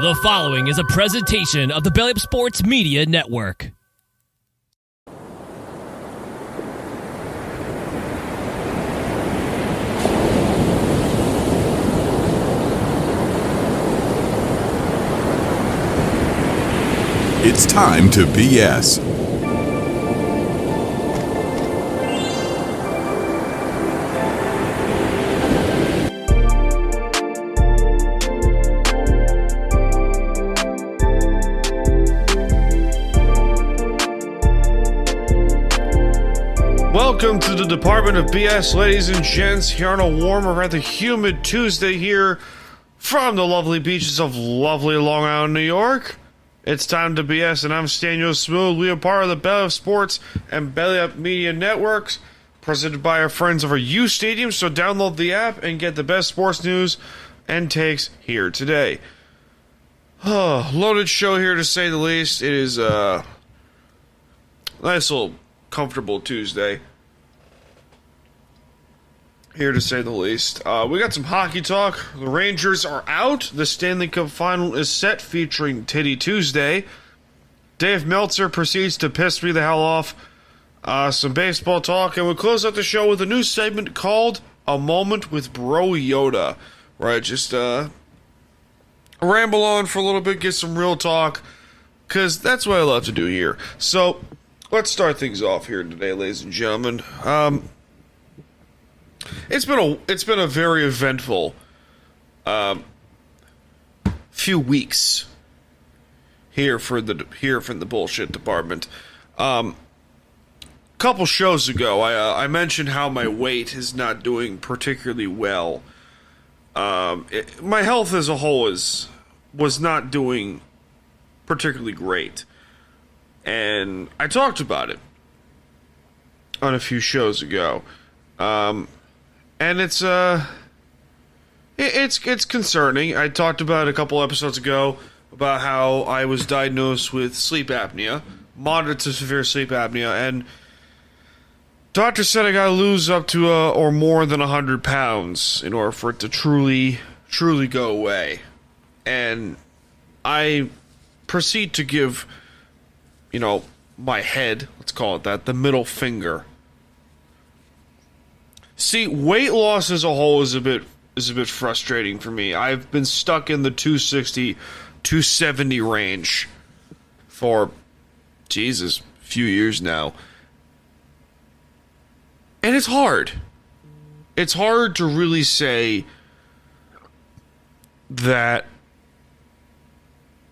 The following is a presentation of the Belly Up Sports Media Network. It's time to BS. Welcome to the Department of BS, ladies and gents, here on a warmer, rather humid Tuesday here from the lovely beaches of lovely Long Island, New York. It's time to BS, and I'm Staniel Smooth. We are part of the Belly Up Sports and Belly Up Media Networks, presented by our friends over U Stadium, so download the app and get the best sports news and takes here today. Loaded show here, to say the least. It is a nice little comfortable Tuesday here, to say the least. We got some hockey talk. The Rangers are out. The Stanley Cup final is set, featuring Titty Tuesday. Dave Meltzer proceeds to piss me the hell off. Some baseball talk, and we'll close out the show with a new segment called A Moment with Bro Yoda, where I just ramble on for a little bit, get some real talk, because that's what I love to do here. So let's start things off here today, ladies and gentlemen. It's been a very eventful few weeks here from the bullshit department. Couple shows ago, I mentioned how my weight is not doing particularly well. My health as a whole was not doing particularly great. And I talked about it on a few shows ago, and it's concerning. I talked about it a couple episodes ago about how I was diagnosed with sleep apnea, moderate to severe sleep apnea, and doctor said I gotta lose up to or more than 100 pounds in order for it to truly go away. And I proceed to give, my head, let's call it that, the middle finger. See, weight loss as a whole is a bit frustrating for me. I've been stuck in the 260, 270 range for, a few years now. And it's hard. It's hard to really say that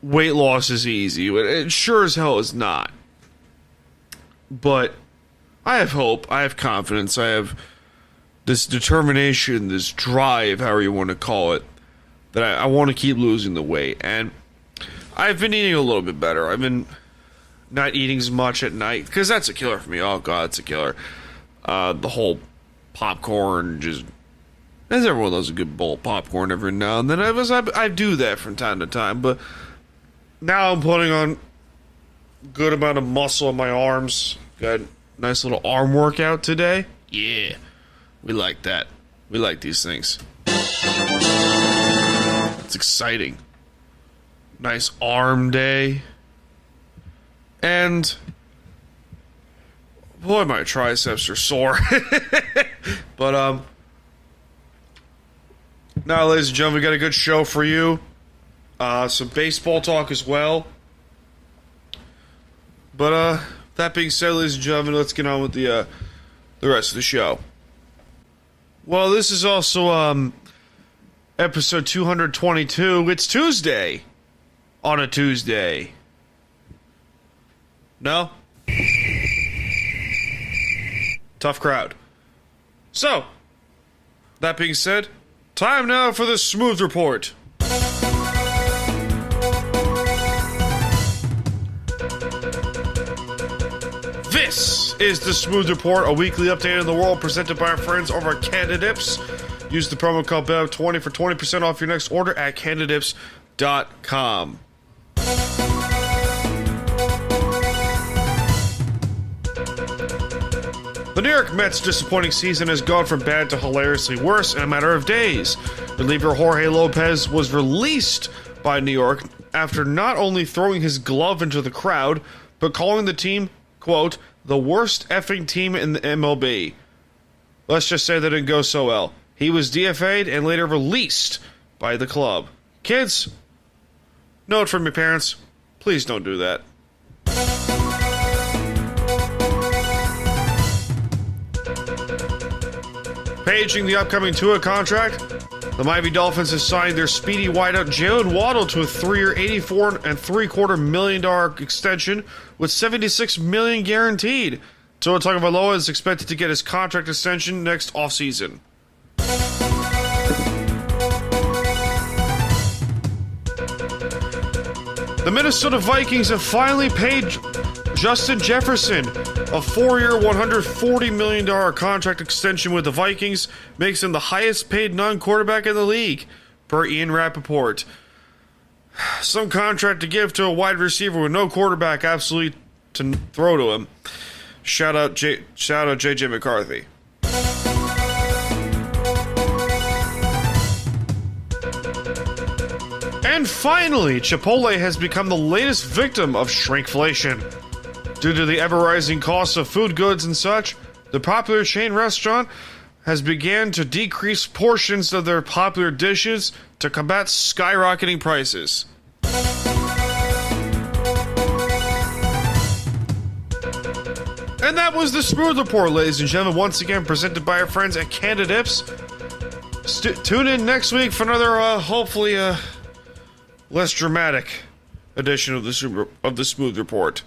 weight loss is easy. It sure as hell is not. But I have hope, I have confidence, I have this determination, this drive, however you want to call it, that I want to keep losing the weight. And I've been eating a little bit better. I've been not eating as much at night, because that's a killer for me. Oh, God, it's a killer. The whole popcorn, just, as everyone loves a good bowl of popcorn every now and then. I do that from time to time, but now I'm putting on a good amount of muscle in my arms. Got a nice little arm workout today. Yeah, we like that. We like these things. It's exciting. Nice arm day. And boy, my triceps are sore. But now, ladies and gentlemen, we got a good show for you. Some baseball talk as well. But that being said, ladies and gentlemen, let's get on with the rest of the show. Well, this is also episode 222. It's Tuesday on a Tuesday. No? Tough crowd. So, that being said, time now for the Smooth Report. This is the Smooth Report, a weekly update in the world presented by our friends over at Canadips. Use the promo code BELL20 for 20% off your next order at Canadips.com. The New York Mets' disappointing season has gone from bad to hilariously worse in a matter of days. Reliever Jorge Lopez was released by New York after not only throwing his glove into the crowd, but calling the team, quote, the worst effing team in the MLB. Let's just say that didn't go so well. He was DFA'd and later released by the club. Kids, note from your parents, please don't do that. Paging the upcoming Tua contract, the Miami Dolphins have signed their speedy wideout Jalen Waddle to a 3-year, $84.75 million extension with $76 million guaranteed. Tua Tagovailoa is expected to get his contract extension next offseason. The Minnesota Vikings have finally paid Justin Jefferson a 4-year, $140 million contract extension with the Vikings, makes him the highest paid non-quarterback in the league, per Ian Rappaport. Some contract to give to a wide receiver with no quarterback absolutely to throw to him. Shout out JJ McCarthy. And finally, Chipotle has become the latest victim of shrinkflation. Due to the ever-rising costs of food goods and such, the popular chain restaurant has began to decrease portions of their popular dishes to combat skyrocketing prices. And that was the Smooth Report, ladies and gentlemen, once again presented by our friends at Canada Dips. Tune in next week for another, hopefully, less dramatic edition of the Smooth Report.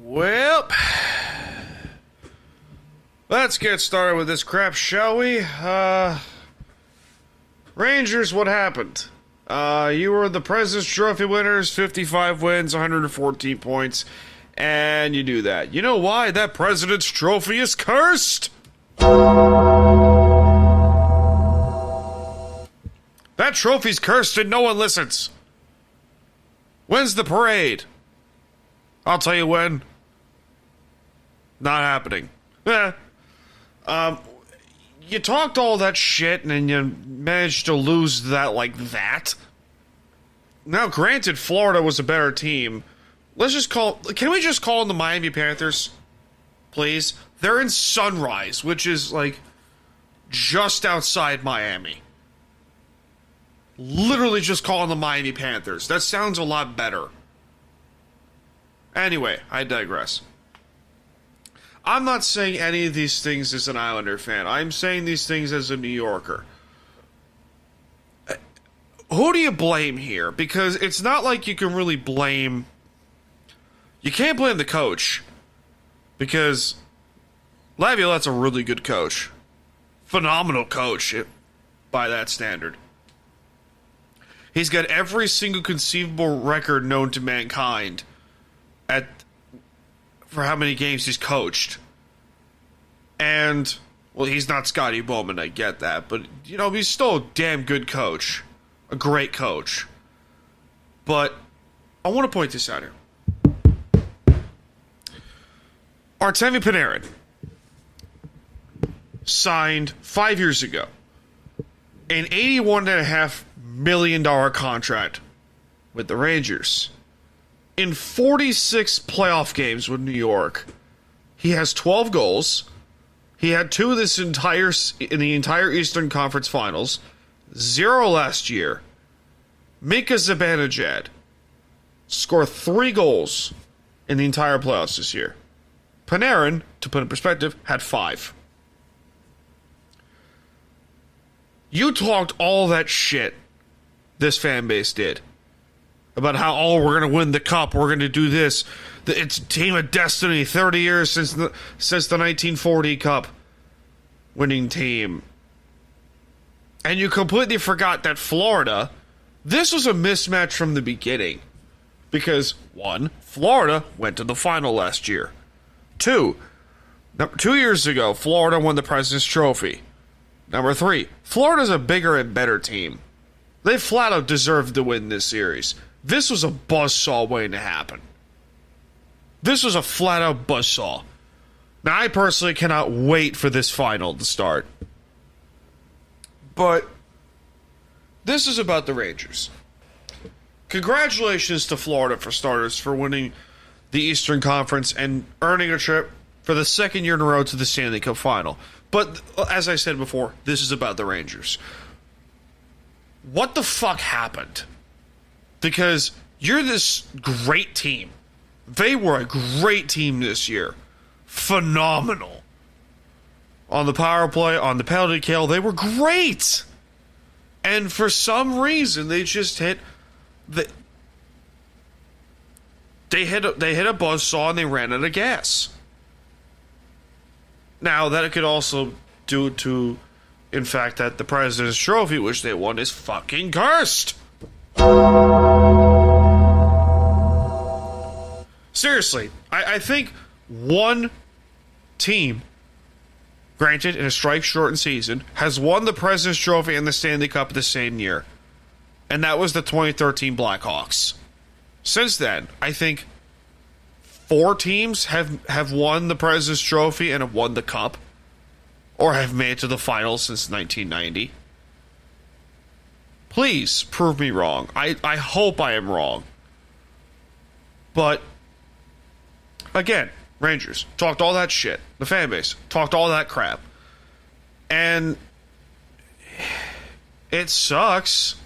Well, let's get started with this crap, shall we? Rangers, what happened? You were the President's Trophy winners, 55 wins, 114 points, and you do that. You know why? That President's Trophy is cursed! That trophy's cursed and no one listens. When's the parade? I'll tell you when. Not happening. You talked all that shit and then you managed to lose that like that. Now, granted, Florida was a better team. Can we just call them the Miami Panthers? Please? They're in Sunrise, which is like just outside Miami. Literally just call them the Miami Panthers. That sounds a lot better. Anyway, I digress. I'm not saying any of these things as an Islander fan. I'm saying these things as a New Yorker. Who do you blame here? Because it's not like you can really blame... You can't blame the coach. Because Laviolette's a really good coach. Phenomenal coach, by that standard. He's got every single conceivable record known to mankind for how many games he's coached. And, well, he's not Scotty Bowman, I get that. But, you know, he's still a damn good coach. A great coach. But I want to point this out here. Artemi Panarin signed 5 years ago an $81.5 million contract with the Rangers. In 46 playoff games with New York, he has 12 goals. He had 2 in the entire Eastern Conference Finals, 0 last year. Mika Zibanejad scored 3 goals in the entire playoffs this year. Panarin, to put in perspective, had 5. You talked all that shit, this fan base did, about how, we're going to win the cup, we're going to do this. It's a team of destiny, 30 years since the 1940 Cup winning team. And you completely forgot that Florida, this was a mismatch from the beginning. Because, 1, Florida went to the final last year. 2 years ago, Florida won the President's Trophy. Number 3, Florida's a bigger and better team. They flat out deserved to win this series. This was a buzzsaw waiting to happen. This was a flat out buzzsaw. Now, I personally cannot wait for this final to start. But this is about the Rangers. Congratulations to Florida, for starters, for winning the Eastern Conference and earning a trip for the second year in a row to the Stanley Cup Final. But, as I said before, this is about the Rangers. What the fuck happened? Because you're this great team. They were a great team this year. Phenomenal. On the power play, on the penalty kill, they were great. And for some reason, they just hit... They hit a buzzsaw and they ran out of gas. Now, that could also due to, in fact, that the President's Trophy, which they won, is fucking cursed. Seriously, I think one team, granted in a strike-shortened season, has won the President's Trophy and the Stanley Cup the same year. And that was the 2013 Blackhawks. Since then, I think 4 teams have won the President's Trophy and have won the Cup. Or have made it to the finals since 1990. Please prove me wrong. I hope I am wrong. But, again, Rangers talked all that shit. The fan base talked all that crap. And it sucks.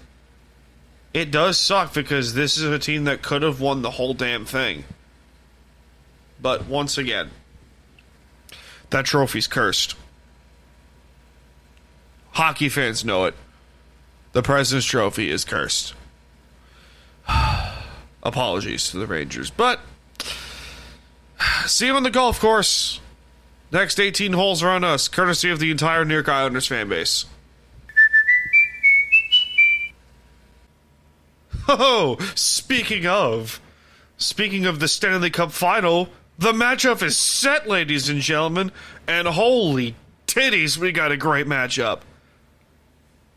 It does suck because this is a team that could have won the whole damn thing. But once again, that trophy's cursed. Hockey fans know it. The President's Trophy is cursed. Apologies to the Rangers. But see you on the golf course. Next 18 holes are on us, courtesy of the entire New York Islanders fan base. Oh, speaking of the Stanley Cup Final, the matchup is set, ladies and gentlemen, and holy titties, we got a great matchup.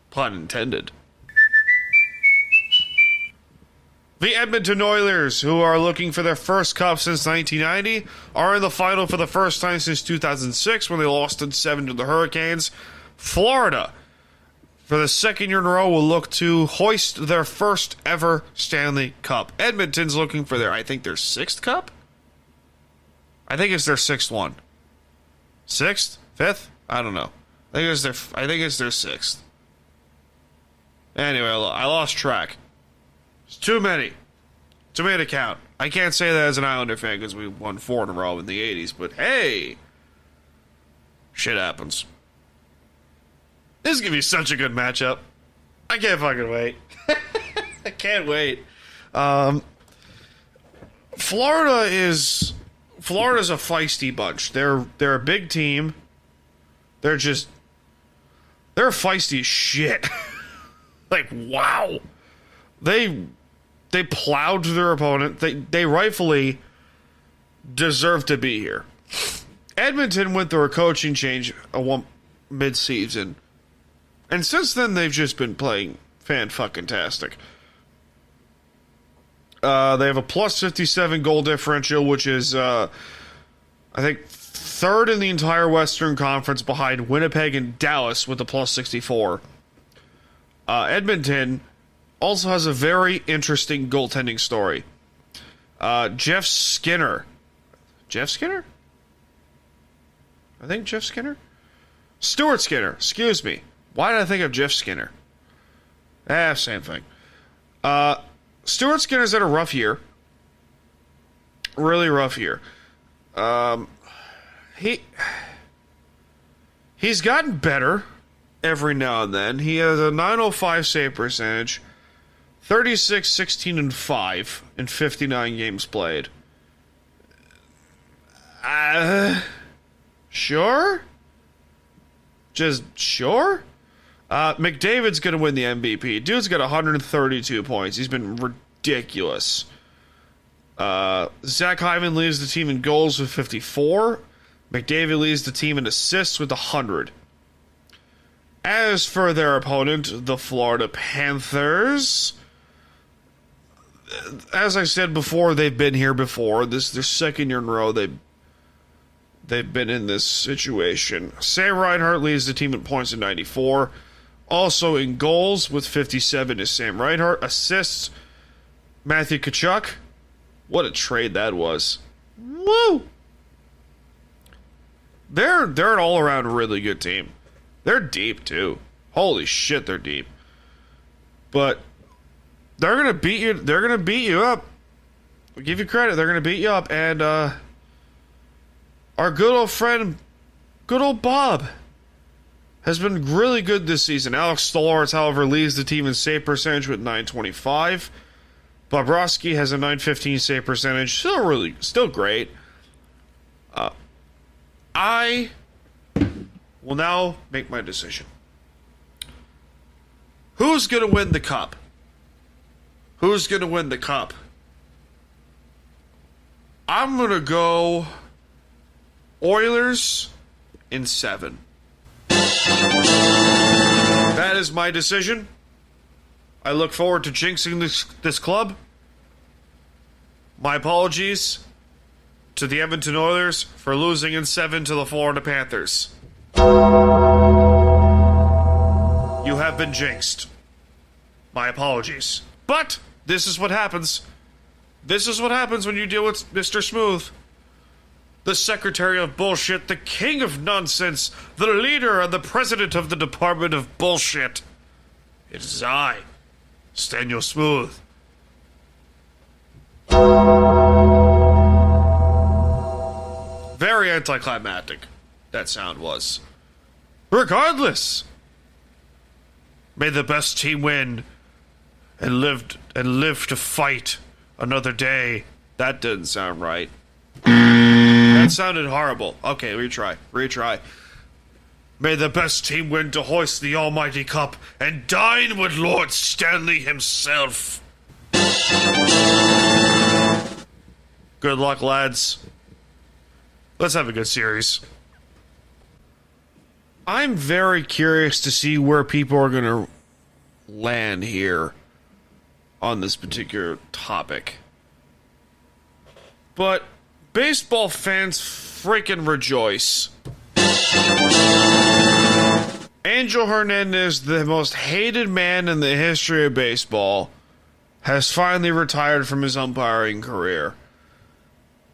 Pun intended. The Edmonton Oilers, who are looking for their first cup since 1990, are in the final for the first time since 2006 when they lost in 7 to the Hurricanes. Florida, for the second year in a row, will look to hoist their first ever Stanley Cup. Edmonton's looking for their 6th cup? I think it's their 6th one. 6th? 5th? I don't know. I think it's their 6th. Anyway, I lost track. It's too many. Too many to count. I can't say that as an Islander fan because we won 4 in a row in the 80s, but hey! Shit happens. This is going to be such a good matchup. I can't fucking wait. I can't wait. Florida's a feisty bunch. They're a big team. They're feisty as shit. Like, wow. They plowed their opponent. They rightfully deserve to be here. Edmonton went through a coaching change mid-season. And since then, they've just been playing fan-fucking-tastic. They have a plus 57 goal differential, which is, I think, 3rd in the entire Western Conference behind Winnipeg and Dallas with a plus 64. Edmonton also has a very interesting goaltending story. Jeff Skinner. Jeff Skinner? I think Jeff Skinner? Stuart Skinner, excuse me. Why did I think of Jeff Skinner? Same thing. Stuart Skinner's had a rough year. Really rough year. He's gotten better every now and then. He has a .905 save percentage, 36, 16, and 5 in 59 games played. Sure? Just sure? McDavid's going to win the MVP. Dude's got 132 points. He's been ridiculous. Zach Hyman leads the team in goals with 54. McDavid leads the team in assists with 100. As for their opponent, the Florida Panthers, as I said before, they've been here before. This is their second year in a row they've been in this situation. Sam Reinhart leads the team in points at 94. Also in goals with 57 is Sam Reinhart. Assists, Matthew Tkachuk. What a trade that was. Woo! They're an all-around really good team. They're deep, too. Holy shit, they're deep. But they're going to beat you. They're going to beat you up. I'll give you credit. They're going to beat you up. And our good old friend, good old Bob, has been really good this season. Alex Stolarz, however, leads the team in save percentage with .925. Bobrovsky has a .915 save percentage. Still great. I will now make my decision. Who's going to win the cup? Who's going to win the cup? I'm going to go Oilers in 7. That is my decision. I look forward to jinxing this club. My apologies to the Edmonton Oilers for losing in 7 to the Florida Panthers. You have been jinxed. My apologies. But this is what happens. This is what happens when you deal with Mr. Smooth. The Secretary of Bullshit, the King of Nonsense, the leader and the President of the Department of Bullshit. It is I, Staniel Smooth. Very anticlimactic, that sound was. Regardless, may the best team win and live to fight another day. That didn't sound right. That sounded horrible. Okay, retry. May the best team win to hoist the almighty cup and dine with Lord Stanley himself. Good luck, lads. Let's have a good series. I'm very curious to see where people are going to land here on this particular topic. But baseball fans freaking rejoice. Angel Hernandez, the most hated man in the history of baseball, has finally retired from his umpiring career.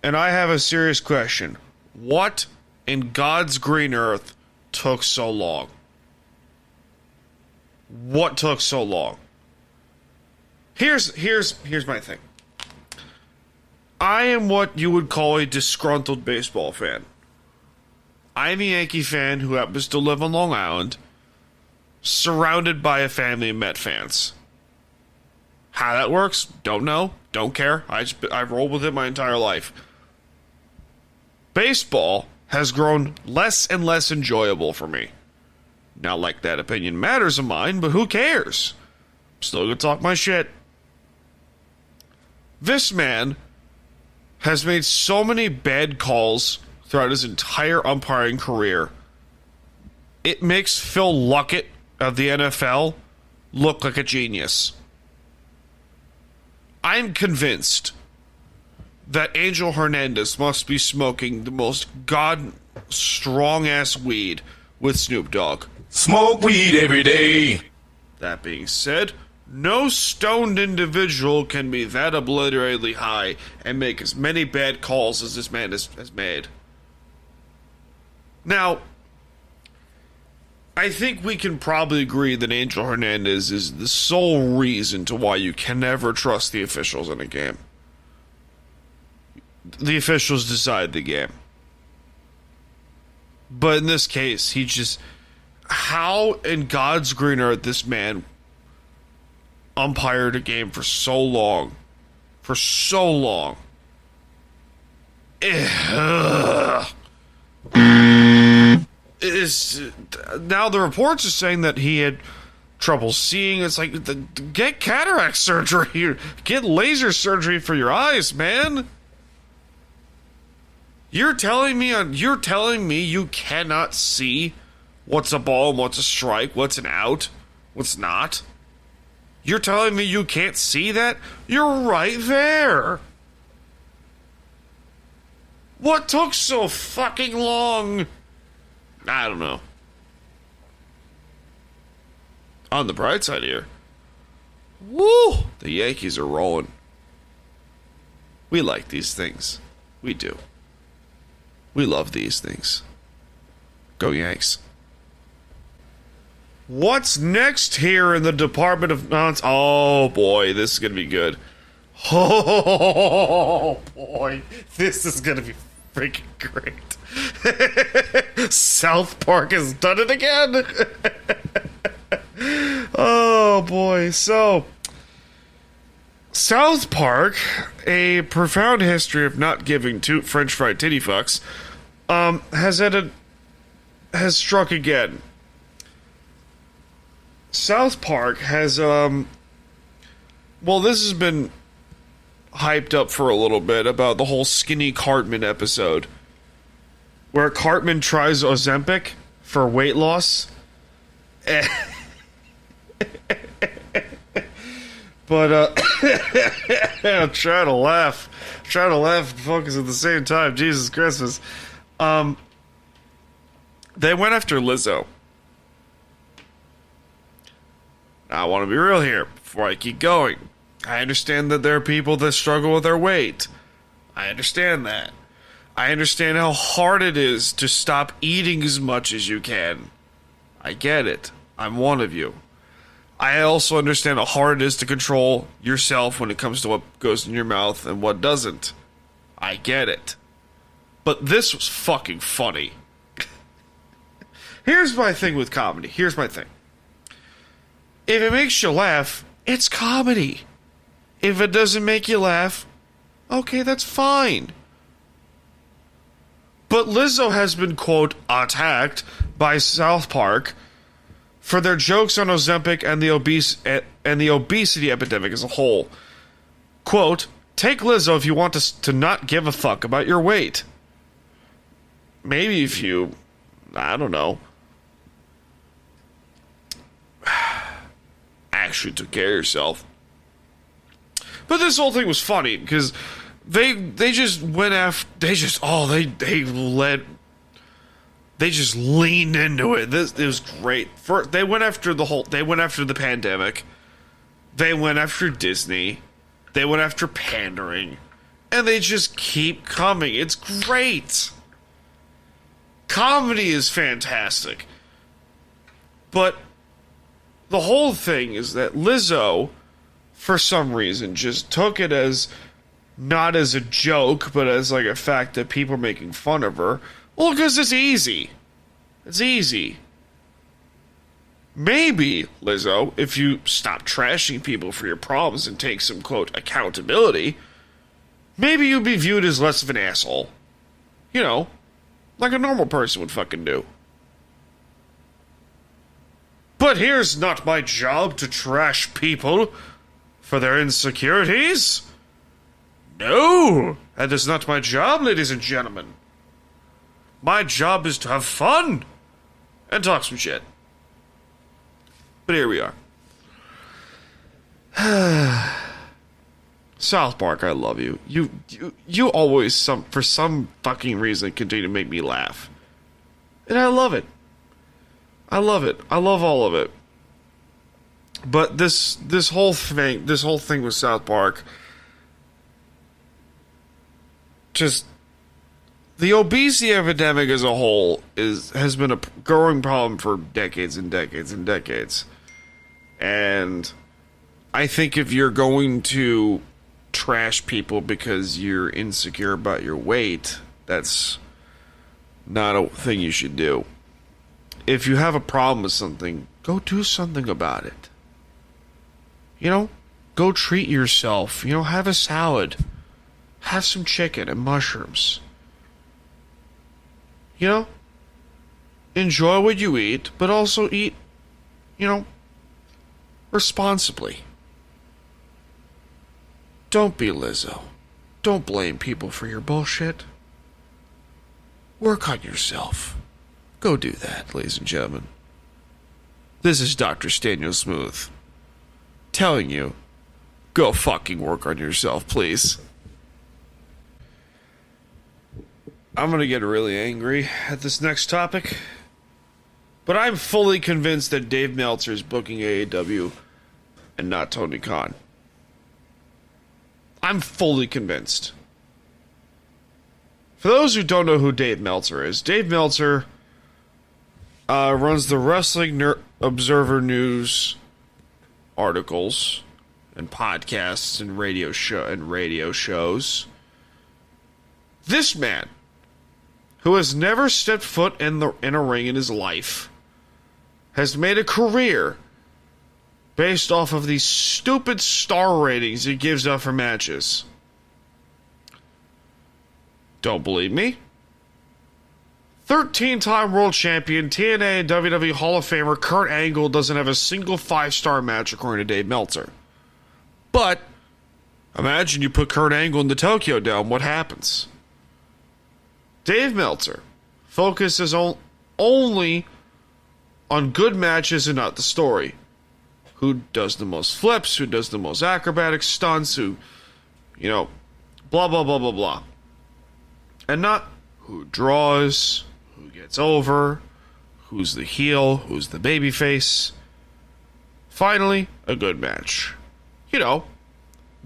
And I have a serious question. What in God's green earth took so long? What took so long? Here's my thing. I am what you would call a disgruntled baseball fan. I'm a Yankee fan who happens to live on Long Island, surrounded by a family of Met fans. How that works, don't know, don't care. I've rolled with it my entire life. Baseball has grown less and less enjoyable for me. Not like that opinion matters of mine, but who cares? I'm still gonna talk my shit. This man has made so many bad calls throughout his entire umpiring career. It makes Phil Luckett of the NFL look like a genius. I'm convinced that Angel Hernandez must be smoking the most strong-ass weed with Snoop Dogg. Smoke weed every day. That being said, no stoned individual can be that obliteratedly high and make as many bad calls as this man has made. Now, I think we can probably agree that Angel Hernandez is the sole reason to why you can never trust the officials in a game. The officials decide the game. But in this case, he just... How in God's green earth this man umpired a game for so long? For so long. Now the reports are saying that he had trouble seeing. It's like, get cataract surgery. Get laser surgery for your eyes, man. You're telling me you cannot see what's a ball and what's a strike, what's an out, what's not? You're telling me you can't see that? You're right there. What took so fucking long? I don't know. on the bright side here, woo, the Yankees are rolling. We like these things. We do. We love these things. Go Yanks. What's next here in the Department of Nonsense? Oh boy, this is going to be good. Oh boy, this is going to be freaking great. South Park has done it again. Oh boy, so South Park, a profound history of not giving two French fried titty fucks, has struck again. South Park has this has been hyped up for a little bit about the whole Skinny Cartman episode, where Cartman tries Ozempic for weight loss. But I'm trying to laugh and focus at the same time. Jesus Christmas. They went after Lizzo. Now, I want to be real here before I keep going. I understand that there are people that struggle with their weight. I understand that. I understand how hard it is to stop eating as much as you can. I get it. I'm one of you. I also understand how hard it is to control yourself when it comes to what goes in your mouth and what doesn't. I get it. But this was fucking funny. Here's my thing with comedy. Here's my thing. If it makes you laugh, it's comedy. If it doesn't make you laugh, okay, that's fine. But Lizzo has been, quote, attacked by South Park for their jokes on Ozempic and the obesity epidemic as a whole. Quote, take Lizzo if you want to not give a fuck about your weight. Maybe if you, I don't know, actually took care of yourself. But this whole thing was funny because they just went after, they just leaned into it. It was great. They went after the pandemic. They went after Disney. They went after pandering. And they just keep coming. It's great. Comedy is fantastic. But the whole thing is that Lizzo, for some reason, just took it as not as a joke, but as like a fact that people are making fun of her. Well, because it's easy. It's easy. Maybe, Lizzo, if you stop trashing people for your problems and take some, quote, accountability, maybe you'd be viewed as less of an asshole. You know, like a normal person would fucking do. But here's not my job to trash people for their insecurities. No, that is not my job, ladies and gentlemen. My job is to have fun and talk some shit. But here we are. South Park, I love you. You always, for some fucking reason, continue to make me laugh. And I love it. I love it. I love all of it. But this whole thing with South Park, just the obesity epidemic as a whole has been a growing problem for decades and decades and decades. And I think if you're going to trash people because you're insecure about your weight, that's not a thing you should do. If you have a problem with something, go do something about it. You know, go treat yourself. You know, have a salad. Have some chicken and mushrooms. You know, enjoy what you eat, but also eat, you know, responsibly. Don't be Lizzo. Don't blame people for your bullshit. Work on yourself. Go do that, ladies and gentlemen. This is Dr. Staniel Smooth telling you, go fucking work on yourself, please. I'm gonna get really angry at this next topic, But I'm fully convinced that Dave Meltzer is booking AEW and not Tony Khan. I'm fully convinced. For those who don't know who Dave Meltzer is, Dave Meltzer runs the Wrestling Observer News articles and podcasts and radio shows. This man, who has never stepped foot in a ring in his life, has made a career based off of these stupid star ratings he gives out for matches. Don't believe me? 13-time world champion, TNA and WWE Hall of Famer Kurt Angle doesn't have a single 5-star match according to Dave Meltzer. But imagine you put Kurt Angle in the Tokyo Dome, what happens? Dave Meltzer focuses only on good matches and not the story. Who does the most flips, who does the most acrobatic stunts, who, blah, blah, blah, blah, blah. And not who draws, who gets over, who's the heel, who's the babyface. Finally, a good match. The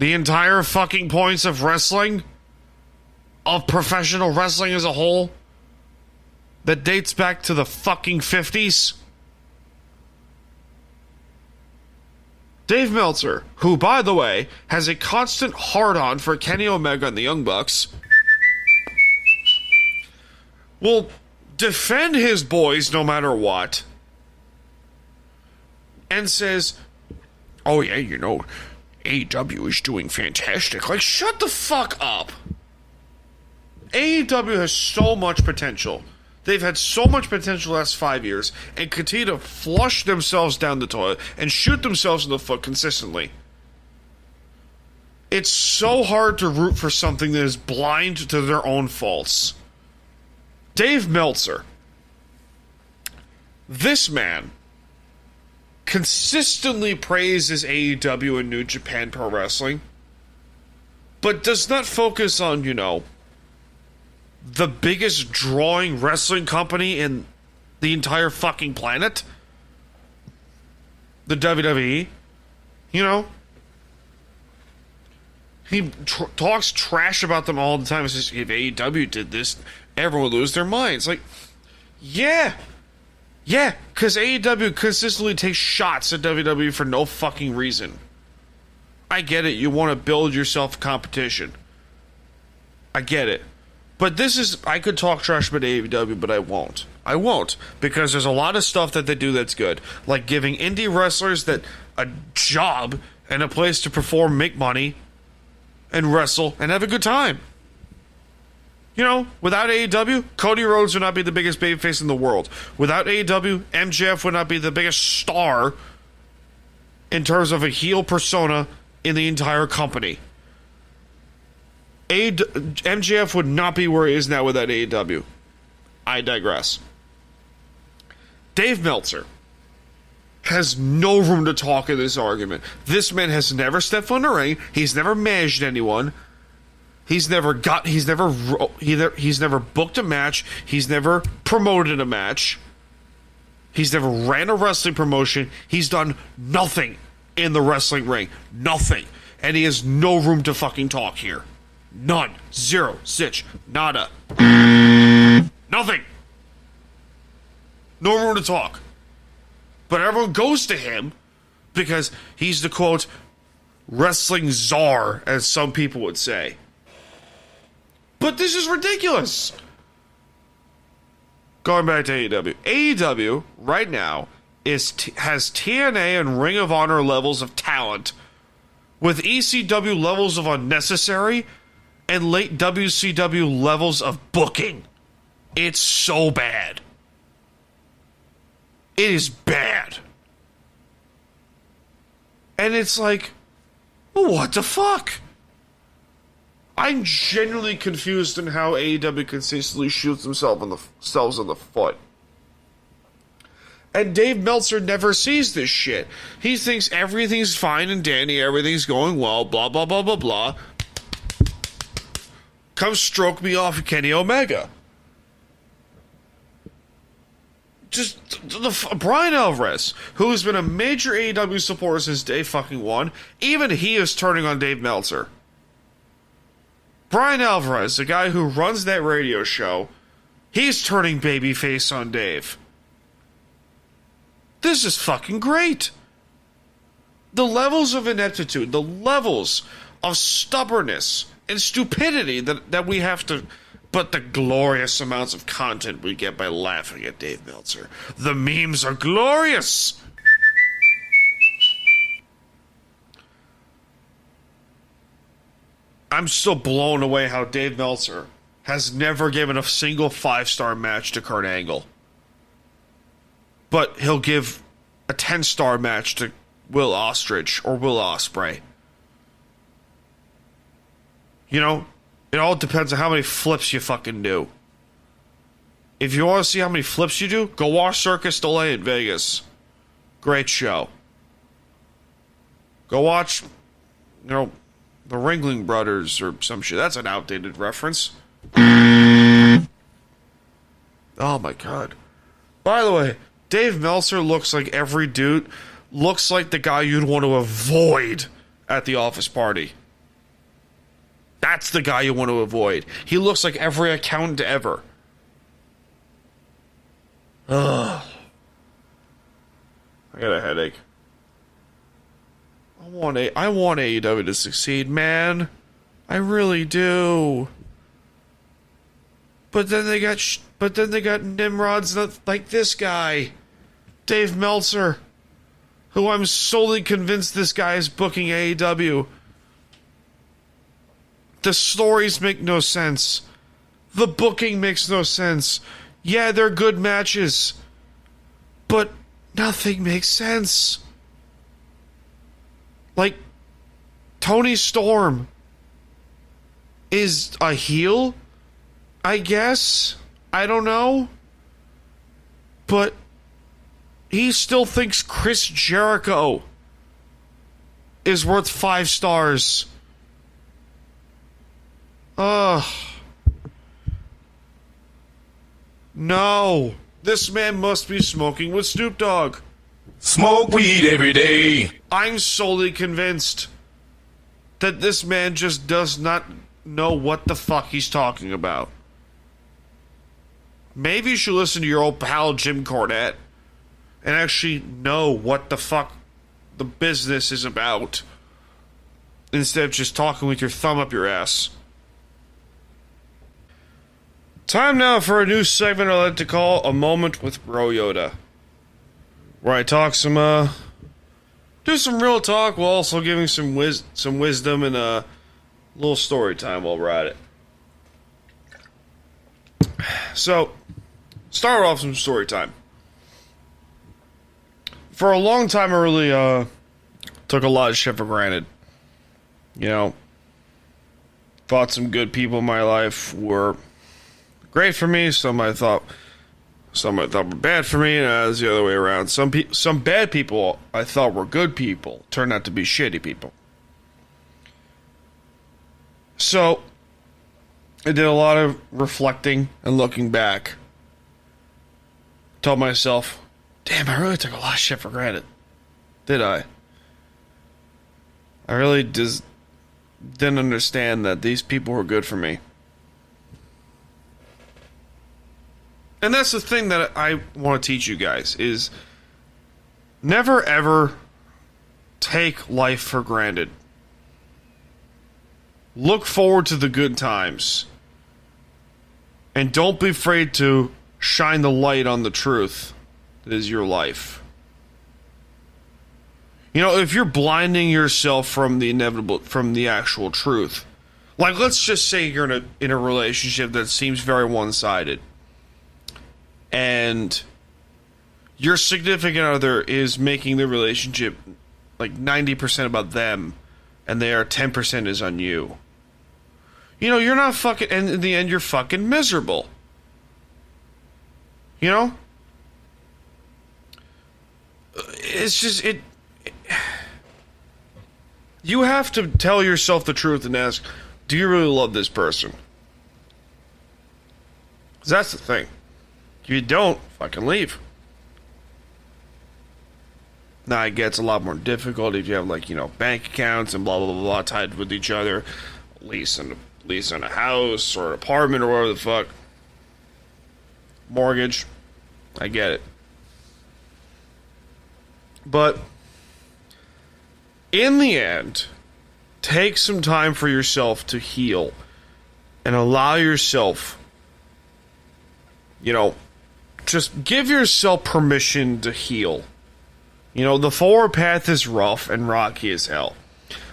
entire fucking points of wrestling, of professional wrestling as a whole, that dates back to the fucking 50s. Dave Meltzer, who, by the way, has a constant hard-on for Kenny Omega and the Young Bucks, will defend his boys no matter what, and says, oh yeah, AEW is doing fantastic. Like, shut the fuck up. AEW has so much potential. They've had so much potential the last 5 years and continue to flush themselves down the toilet and shoot themselves in the foot consistently. It's so hard to root for something that is blind to their own faults. Dave Meltzer. This man consistently praises AEW and New Japan Pro Wrestling, but does not focus on, the biggest drawing wrestling company in the entire fucking planet, the WWE. He talks trash about them all the time. He says, if AEW did this, everyone would lose their minds. Like, yeah, because AEW consistently takes shots at WWE for no fucking reason. I get it. You want to build yourself competition. I get it. But I could talk trash about AEW, but I won't. I won't, because there's a lot of stuff that they do that's good. Like giving indie wrestlers a job and a place to perform, make money, and wrestle, and have a good time. Without AEW, Cody Rhodes would not be the biggest babyface in the world. Without AEW, MJF would not be the biggest star in terms of a heel persona in the entire company. MJF would not be where he is now without AEW. I digress. Dave Meltzer has no room to talk in this argument. This man has never stepped foot in a ring. He's never managed anyone. He's never booked a match. He's never promoted a match. He's never ran a wrestling promotion. He's done nothing in the wrestling ring. Nothing. And he has no room to fucking talk here. None. Zero. Zitch. Nada. Nothing. No room to talk. But everyone goes to him because he's the, quote, wrestling czar, as some people would say. But this is ridiculous. Going back to AEW. AEW, right now, has TNA and Ring of Honor levels of talent with ECW levels of unnecessary and late WCW levels of booking. It's so bad. It is bad. And it's like, what the fuck? I'm genuinely confused in how AEW consistently shoots themselves in the foot. And Dave Meltzer never sees this shit. He thinks everything's fine and dandy, everything's going well, blah, blah, blah, blah, blah. Come stroke me off, Kenny Omega. Brian Alvarez, who's been a major AEW supporter since day fucking one, even he is turning on Dave Meltzer. Brian Alvarez, the guy who runs that radio show, he's turning babyface on Dave. This is fucking great. The levels of ineptitude, the levels of stubbornness and stupidity that we have to... But the glorious amounts of content we get by laughing at Dave Meltzer. The memes are glorious! I'm still blown away how Dave Meltzer has never given a single 5-star match to Kurt Angle. But he'll give a 10-star match to Will Ostrich or Will Ospreay. You know? It all depends on how many flips you fucking do. If you want to see how many flips you do, go watch Circus Delay in Vegas. Great show. Go watch, the Ringling Brothers or some shit. That's an outdated reference. Oh my god. By the way, Dave Meltzer looks like every dude, looks like the guy you'd want to avoid at the office party. That's the guy you want to avoid. He looks like every accountant ever. Ugh. I got a headache. I want AEW to succeed, man. I really do. But then they got Nimrods like this guy, Dave Meltzer, who I'm solely convinced this guy is booking AEW. The stories make no sense. The booking makes no sense. Yeah, they're good matches. But nothing makes sense. Like, Tony Storm is a heel, I guess. I don't know. But he still thinks Chris Jericho is worth 5 stars. Ugh. No. This man must be smoking with Snoop Dogg. Smoke weed every day. I'm solely convinced that this man just does not know what the fuck he's talking about. Maybe you should listen to your old pal Jim Cornette and actually know what the fuck the business is about, instead of just talking with your thumb up your ass. Time now for a new segment I like to call A Moment with Bro Yoda, where I talk do some real talk while also giving some wisdom and a little story time while we're at it. So, start off some story time. For a long time, I really took a lot of shit for granted. Thought some good people in my life were great for me. Some I thought were bad for me, and it was the other way around. Some bad people I thought were good people turned out to be shitty people. So I did a lot of reflecting and looking back. Told myself, damn, I really took a lot of shit for granted. Did I? I really just didn't understand that these people were good for me. And that's the thing that I want to teach you guys, is never ever take life for granted. Look forward to the good times. And don't be afraid to shine the light on the truth that is your life. If you're blinding yourself from the inevitable, from the actual truth, like let's just say you're in a relationship that seems very one-sided, and your significant other is making the relationship like 90% about them, and they are 10% is on you. You're not fucking, and in the end, you're fucking miserable. It's just, you have to tell yourself the truth and ask, do you really love this person? 'Cause that's the thing. If you don't, fucking leave. Now, it gets a lot more difficult if you have, like, bank accounts and blah, blah, blah, blah, tied with each other. Lease on a house or an apartment or whatever the fuck. Mortgage. I get it. But in the end, take some time for yourself to heal and allow yourself, just give yourself permission to heal. The forward path is rough and rocky as hell,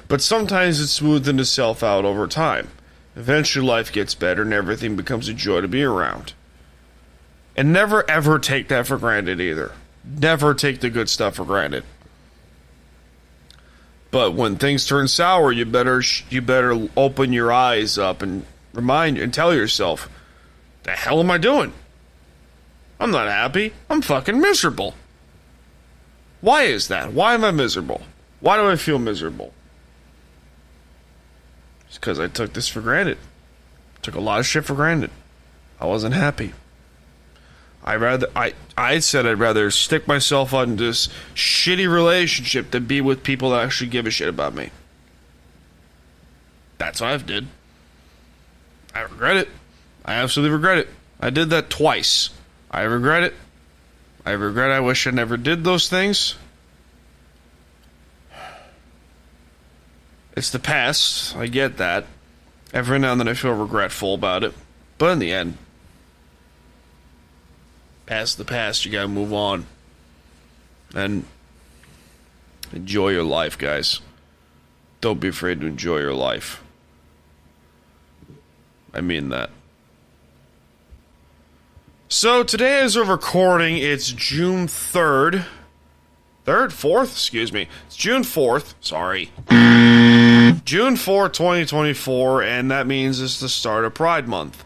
but sometimes it's smoothing itself out over time. Eventually life gets better and everything becomes a joy to be around. And never ever take that for granted either. Never take the good stuff for granted. But when things turn sour, you better open your eyes up and remind and tell yourself, the hell am I doing? I'm not happy. I'm fucking miserable. Why is that? Why am I miserable? Why do I feel miserable? It's because I took this for granted. Took a lot of shit for granted. I wasn't happy. I said I'd rather stick myself on this shitty relationship than be with people that actually give a shit about me. That's what I did. I regret it. I absolutely regret it. I did that twice. I regret it. I wish I never did those things. It's the past. I get that. Every now and then I feel regretful about it. But in the end, past the past, you gotta move on. And enjoy your life, guys. Don't be afraid to enjoy your life. I mean that. So today as we're recording, it's June 3rd. 4th? Excuse me. It's June 4th. Sorry. June 4th, 2024, and that means it's the start of Pride Month.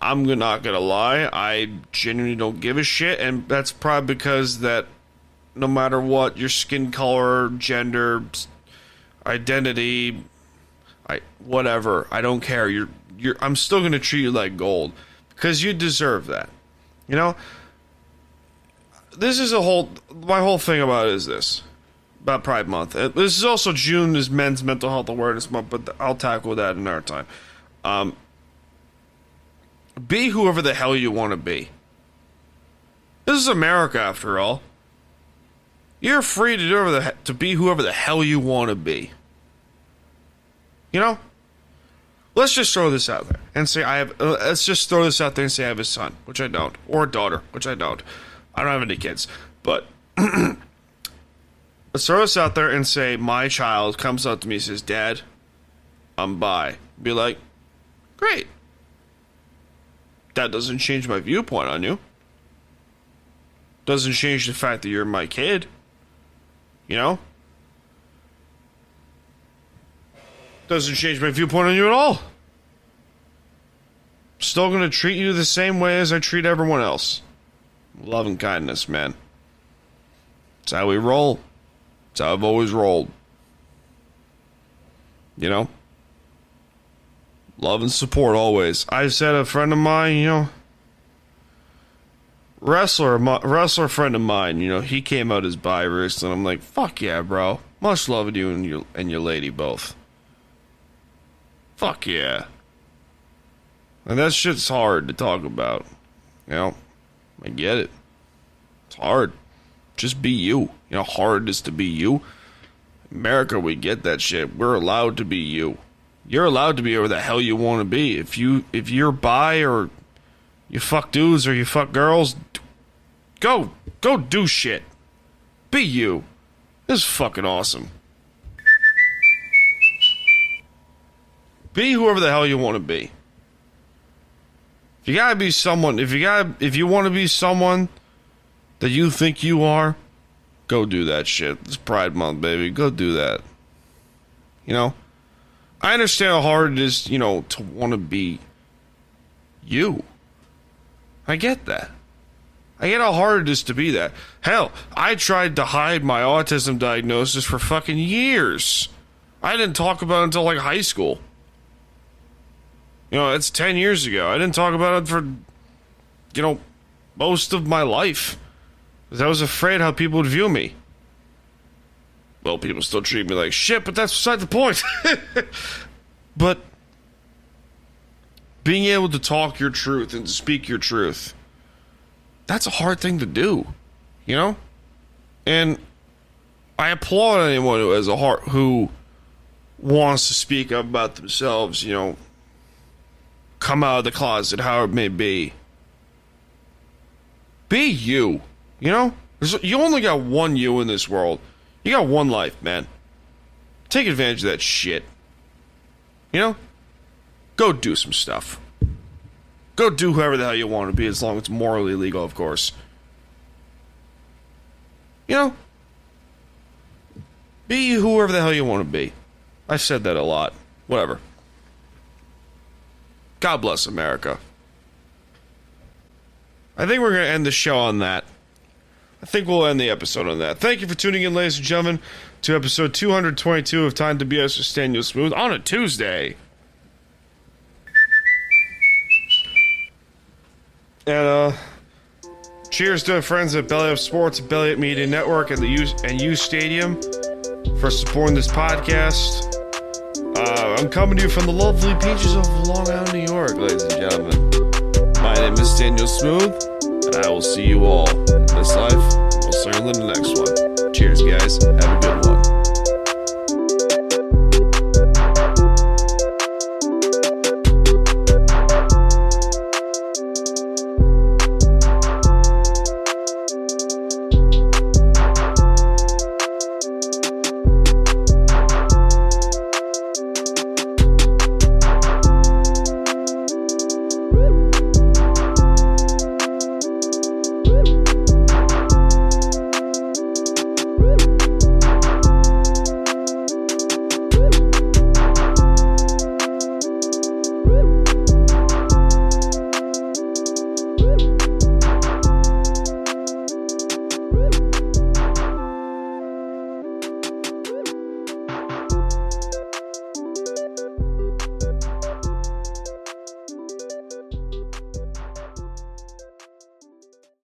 I'm not gonna lie, I genuinely don't give a shit, and that's probably because that no matter what your skin color, gender, identity, whatever, I don't care. I'm still gonna treat you like gold because you deserve that. This is my whole thing about it is this. About Pride Month. This is also June is Men's Mental Health Awareness Month, but I'll tackle that another time. Be whoever the hell you want to be. This is America, after all. You're free to be whoever the hell you want to be. Let's just throw this out there and say let's just throw this out there and say I have a son, which I don't, or a daughter, which I don't. I don't have any kids, but let's throw this out there and say my child comes up to me and says, "Dad, I'm bi." Be like, great. That doesn't change my viewpoint on you. Doesn't change the fact that you're my kid. Doesn't change my viewpoint on you at all. Still gonna treat you the same way as I treat everyone else. Love and kindness, man. It's how we roll. It's how I've always rolled. Love and support always. I said a friend of mine, wrestler friend of mine, he came out as bi recently, and I'm like, fuck yeah, bro. Much love to you and your lady both. Fuck yeah. And that shit's hard to talk about. I get it. It's hard. Just be you. How hard it is to be you. America, we get that shit. We're allowed to be you. You're allowed to be whatever the hell you want to be. If you're bi or you fuck dudes or you fuck girls, go do shit. Be you. This is fucking awesome. Be whoever the hell you want to be. If you gotta be someone, if you want to be someone that you think you are, go do that shit. It's Pride Month, baby. Go do that. I understand how hard it is, to want to be you. I get that. I get how hard it is to be that. Hell, I tried to hide my autism diagnosis for fucking years. I didn't talk about it until like high school. It's 10 years ago. I didn't talk about it for, most of my life. Because I was afraid how people would view me. Well, people still treat me like shit, but that's beside the point. But being able to talk your truth and to speak your truth, that's a hard thing to do, you know? And I applaud anyone who has a heart, who wants to speak up about themselves, you know, come out of the closet, however it may be. Be you, you know? You only got one you in this world. You got one life, man. Take advantage of that shit. You know? Go do some stuff. Go do whoever the hell you want to be, as long as it's morally legal, of course. You know? Be whoever the hell you want to be. I said that a lot. Whatever. God bless America. I think we're going to end the show on that. I think we'll end the episode on that. Thank you for tuning in, ladies and gentlemen, to episode 222 of Time to BS with Staniel Smooth on a Tuesday. And cheers to our friends at Belly Up Sports, Belly Up Media Network, and the U Stadium for supporting this podcast. I'm coming to you from the lovely beaches of Long Island, New York, ladies and gentlemen. My name is Staniel Smooth, and I will see you all in this life